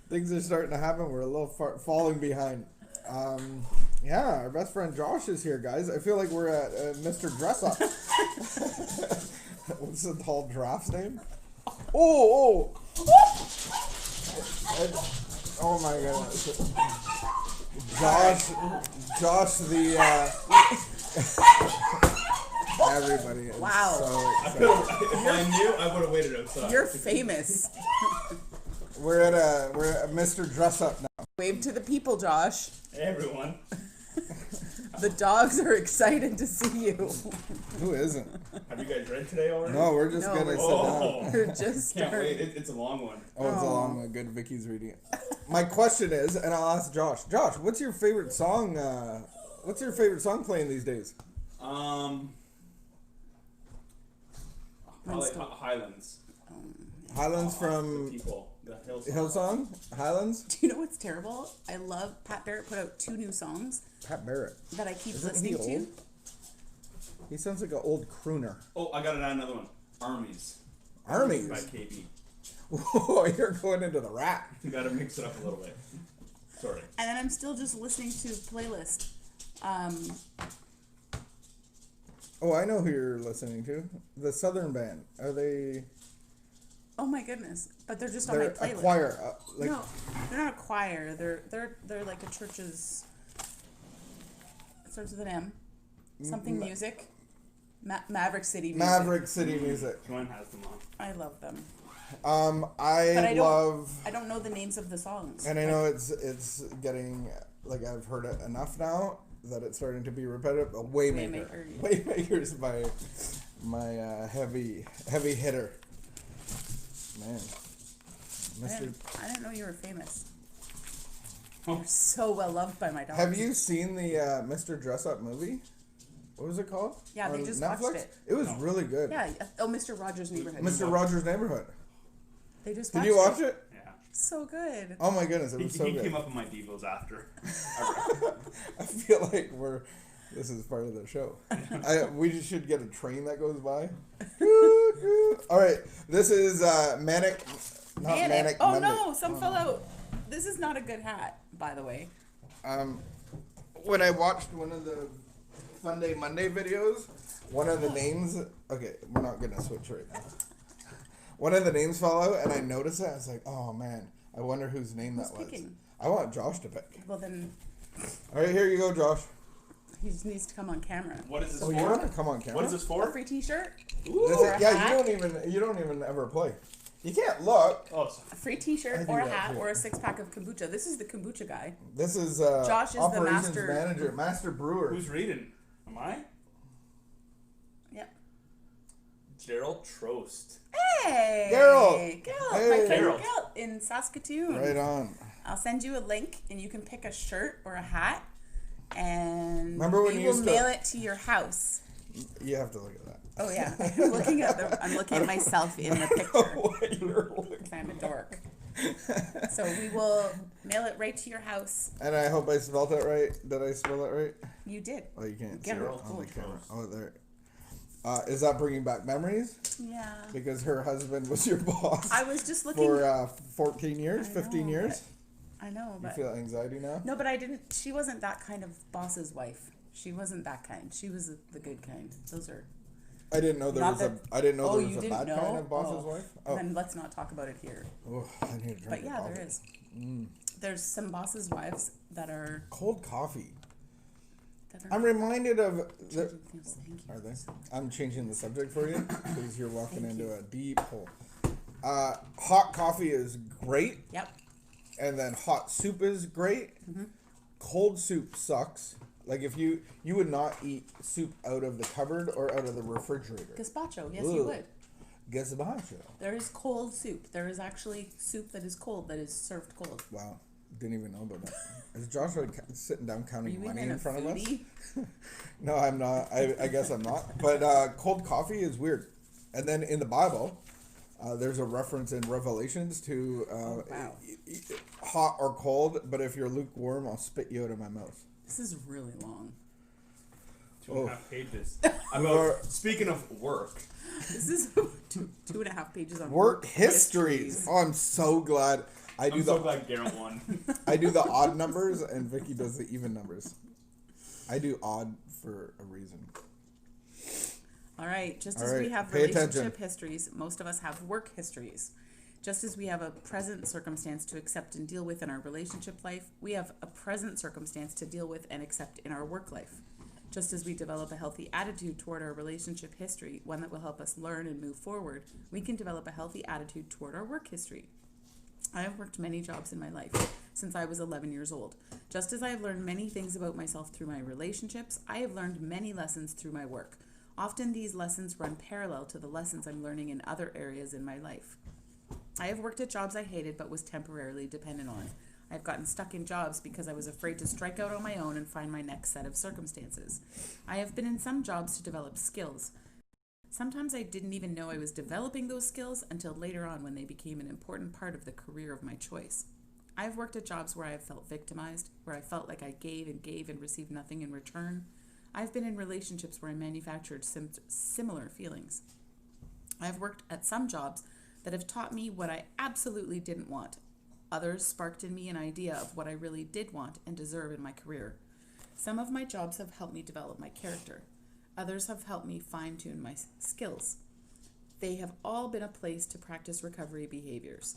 Things are starting to happen. We're a little falling behind. Yeah, our best friend Josh is here, guys. I feel like we're at Mr. Dress Up. What's the tall giraffe's name? Oh! Oh my goodness. Josh the everybody is wow. so excited. If I knew, I would have waited outside. You're famous. We're at Mr. Dress Up now. Wave to the people, Josh. Hey everyone. The dogs are excited to see you. Who isn't? Have you guys read today already? No, we're just gonna sit down. We're just Can't starting. wait. It's a long one. Oh, it's a long one. Good. Vicky's reading it. My question is, and I'll ask Josh. Josh, what's your favorite song? What's your favorite song playing these days? Probably Highlands. Highlands The from people. The Hillsong? Highlands? Do you know what's terrible? I love Pat Barrett put out 2 new songs Pat Barrett. that I keep Isn't listening he to. old? He sounds like an old crooner. Oh, I got another one. Armies. Armies? By KB. Whoa, you're going into the rap. You gotta mix it up a little bit. Sorry. And then I'm still just listening to playlist. Oh, I know who you're listening to. The Southern Band. Are they... Oh my goodness! But they're just on my They're playlist. a choir. No, they're not a choir. They're like a church's. It starts with an M. Something music. Maverick City Music. Maverick City Music. Joanne has them on. I love them. I love... I don't know the names of the songs. And I know it's getting... Like, I've heard it enough now that it's starting to be repetitive. Waymaker. Waymaker's my heavy hitter. Man. I didn't know you were famous. You're so well loved by my dogs. Have you seen the Mr. Dress Up movie? What was it called? Yeah, they On just Netflix? watched it. It was really good. Yeah. Oh, Mr. Rogers' Neighborhood. Mr. Rogers' Neighborhood. They just Did watched you watch it? Yeah. So good. Oh my goodness, it was so He good. came up in my Devos after. I feel like this is part of the show. We just should get a train that goes by. All right, this is Manic. Not Manic. Oh Monday. no, some fell out. This is not a good hat, by the way. When I watched one of the Fun Day Monday videos, one of the names. Okay, we're not gonna switch right now. One of the names fell out, and I noticed that. I was like, "Oh man, I wonder whose name that was." Picking? I want Josh to pick. Well then, All right, here you go, Josh. he just needs to come on camera. What is this Oh, for? you want to come on camera? What is this A for? free T-shirt, This Or is, a yeah, hat? you don't even ever play. You can't look. Oh, a free I T-shirt, do or a that, hat, too. or a 6-pack of kombucha. This is the kombucha guy. This is Josh is the operations master- manager, master brewer. who's reading? Am I? Yep. Gerald Trost. Hey, Daryl. Gil, Hey. my friend Daryl. Gil in Saskatoon. Right on. I'll send you a link, and you can pick a shirt or a hat, and Remember when we you will used to- mail it to your house. You have to look at that. Oh yeah, I'm looking at myself in the picture. What you're looking. 'Cause I'm a dork. So we will mail it right to your house. And I hope I spelled it right. Did I spell it right? You did. Oh, you can't Get see it it. on the camera. Oh, there. Is that bringing back memories? Yeah. Because her husband was your boss I was just looking. for 14 years, I 15 know, years. I know, You but feel anxiety now? no, but I didn't. She wasn't that kind of boss's wife. She wasn't that kind. She was the good kind. Those are. I didn't know there Not was that- I didn't know Oh, there you was a didn't bad kind know? of boss's Oh. wife. Oh, Then let's not talk about it here. I need to drink. But a yeah, coffee. there is. There's some boss's wives that are. Cold coffee. That are I'm reminded of. Thank you. Are they? I'm changing the subject for you because you're walking into a deep hole. Hot coffee is great, Yep. and then hot soup is great. Cold soup sucks. Like if you would not eat soup out of the cupboard or out of the refrigerator. Gazpacho. Yes, you Ugh. would. Gazpacho. There is cold soup. There is actually soup that is cold that is served cold. Wow, didn't even know about that. Is Joshua sitting down Are counting you money even in a front of us? foodie? No, I'm not. I guess I'm not. But cold coffee is weird. And then in the Bible, there's a reference in Revelations to wow. hot or cold. But if you're lukewarm, I'll spit you out of my mouth. This is really long. 2.5 pages. Or- Speaking of work, This is two and a half pages on Work histories. Oh, I'm so glad. I do I'm so glad Garrett won. I do the odd numbers, and Vicky does the even numbers. I do odd for a reason. All right. Just All as we right, have pay relationship attention. histories, most of us have work histories. Just as we have a present circumstance to accept and deal with in our relationship life, we have a present circumstance to deal with and accept in our work life. Just as we develop a healthy attitude toward our relationship history, one that will help us learn and move forward, we can develop a healthy attitude toward our work history. I have worked many jobs in my life since I was 11 years old. Just as I have learned many things about myself through my relationships, I have learned many lessons through my work. Often these lessons run parallel to the lessons I'm learning in other areas in my life. I have worked at jobs I hated but was temporarily dependent on. I have gotten stuck in jobs because I was afraid to strike out on my own and find my next set of circumstances. I have been in some jobs to develop skills. Sometimes I didn't even know I was developing those skills until later on when they became an important part of the career of my choice. I have worked at jobs where I have felt victimized, where I felt like I gave and received nothing in return. I have been in relationships where I manufactured similar feelings. I have worked at some jobs that have taught me what I absolutely didn't want. Others sparked in me an idea of what I really did want and deserve in my career. Some of my jobs have helped me develop my character. Others have helped me fine-tune my skills. They have all been a place to practice recovery behaviors.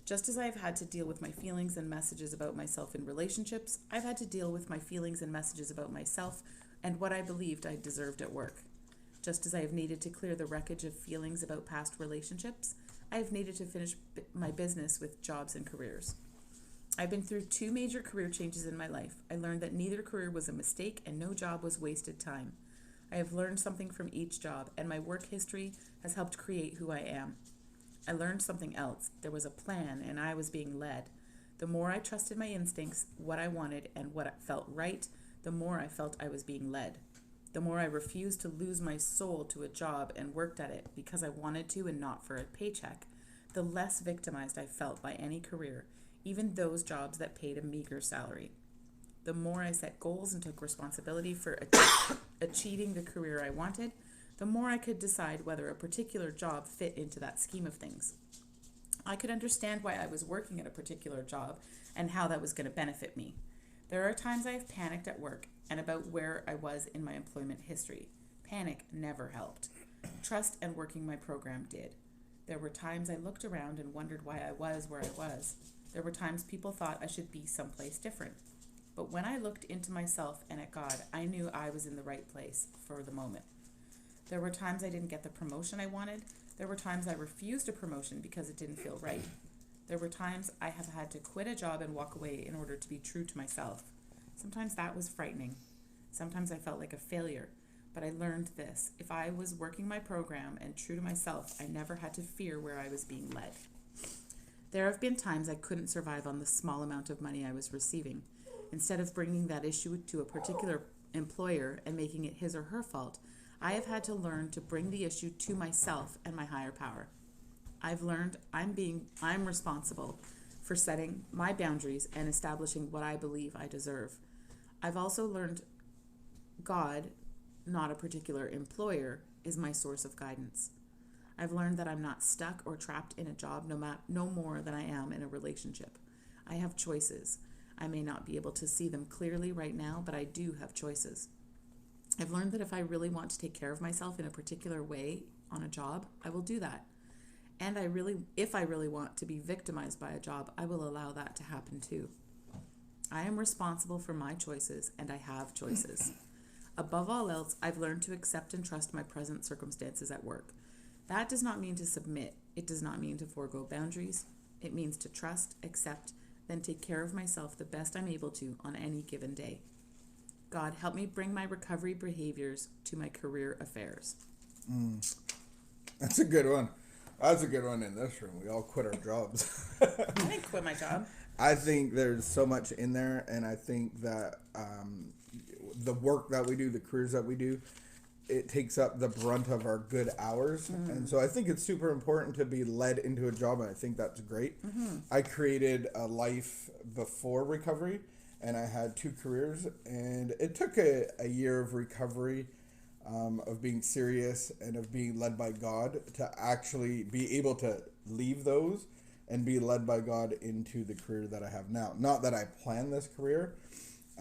Just as I have had to deal with my feelings and messages about myself in relationships, I've had to deal with my feelings and messages about myself and what I believed I deserved at work. Just as I have needed to clear the wreckage of feelings about past relationships, I have needed to finish my business with jobs and careers. I've been through 2 major career changes in my life. I learned that neither career was a mistake and no job was wasted time. I have learned something from each job, and my work history has helped create who I am. I learned something else. There was a plan, and I was being led. The more I trusted my instincts, what I wanted, and what felt right, the more I felt I was being led. The more I refused to lose my soul to a job and worked at it because I wanted to and not for a paycheck, the less victimized I felt by any career, even those jobs that paid a meager salary. The more I set goals and took responsibility for achieving the career I wanted, the more I could decide whether a particular job fit into that scheme of things. I could understand why I was working at a particular job and how that was going to benefit me. There are times I have panicked at work and about where I was in my employment history. Panic never helped. Trust and working my program did. There were times I looked around and wondered why I was where I was. There were times people thought I should be someplace different. But when I looked into myself and at God, I knew I was in the right place for the moment. There were times I didn't get the promotion I wanted. There were times I refused a promotion because it didn't feel right. There were times I have had to quit a job and walk away in order to be true to myself. Sometimes that was frightening. Sometimes I felt like a failure. But I learned this. If I was working my program and true to myself, I never had to fear where I was being led. There have been times I couldn't survive on the small amount of money I was receiving. Instead of bringing that issue to a particular employer and making it his or her fault, I have had to learn to bring the issue to myself and my higher power. I've learned I'm responsible for setting my boundaries and establishing what I believe I deserve. I've also learned God, not a particular employer, is my source of guidance. I've learned that I'm not stuck or trapped in a job no more than I am in a relationship. I have choices. I may not be able to see them clearly right now, but I do have choices. I've learned that if I really want to take care of myself in a particular way on a job, I will do that. And if I really want to be victimized by a job, I will allow that to happen too. I am responsible for my choices, and I have choices. Above all else, I've learned to accept and trust my present circumstances at work. That does not mean to submit. It does not mean to forego boundaries. It means to trust, accept, then take care of myself the best I'm able to on any given day. God, help me bring my recovery behaviors to my career affairs. That's a good one. That's a good one in this room. We all quit our jobs. I didn't quit my job. I think there's so much in there, and I think that the work that we do, the careers that we do, it takes up the brunt of our good hours. And so I think it's super important to be led into a job, and I think that's great. I created a life before recovery, and I had 2 careers, and it took a year of recovery, of being serious and of being led by God to actually be able to leave those and be led by God into the career that I have now. Not that I planned this career.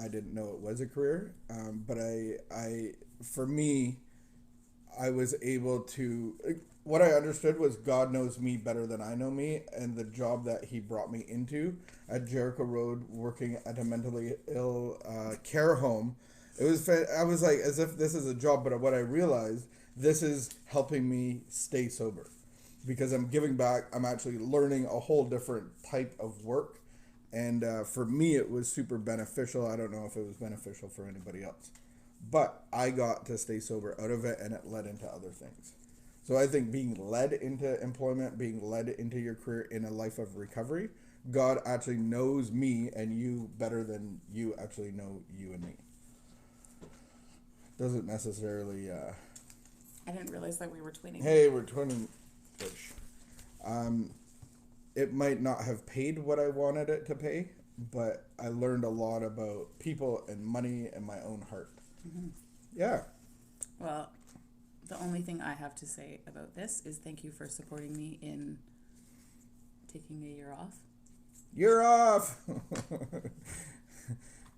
I didn't know it was a career. But for me, I was able to, what I understood was God knows me better than I know me, and the job that he brought me into at Jericho Road, working at a mentally ill care home, I was like, as if this is a job, but what I realized, this is helping me stay sober. Because I'm giving back, I'm actually learning a whole different type of work. And for me, it was super beneficial. I don't know if it was beneficial for anybody else. But I got to stay sober out of it, and it led into other things. So I think being led into employment, being led into your career in a life of recovery, God actually knows me and you better than you actually know you and me. Doesn't necessarily... I didn't realize that we were twinning. Hey, we're twinning-ish. It might not have paid what I wanted it to pay, but I learned a lot about people and money and my own heart. Mm-hmm. Yeah. Well, the only thing I have to say about this is thank you for supporting me in taking a year off. You're off!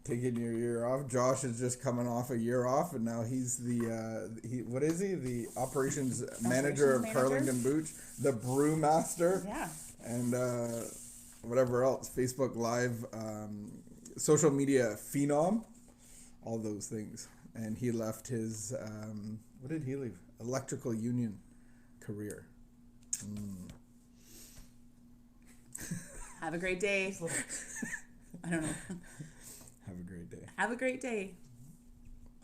Taking your year off. Josh is just coming off a year off, and now he's what is he? The operations manager of Carlington Booch, the brewmaster. Yeah. And whatever else, Facebook Live, social media phenom, all those things. And he left his, what did he leave? Electrical union career. Have a great day. I don't know. Have a great day. Have a great day.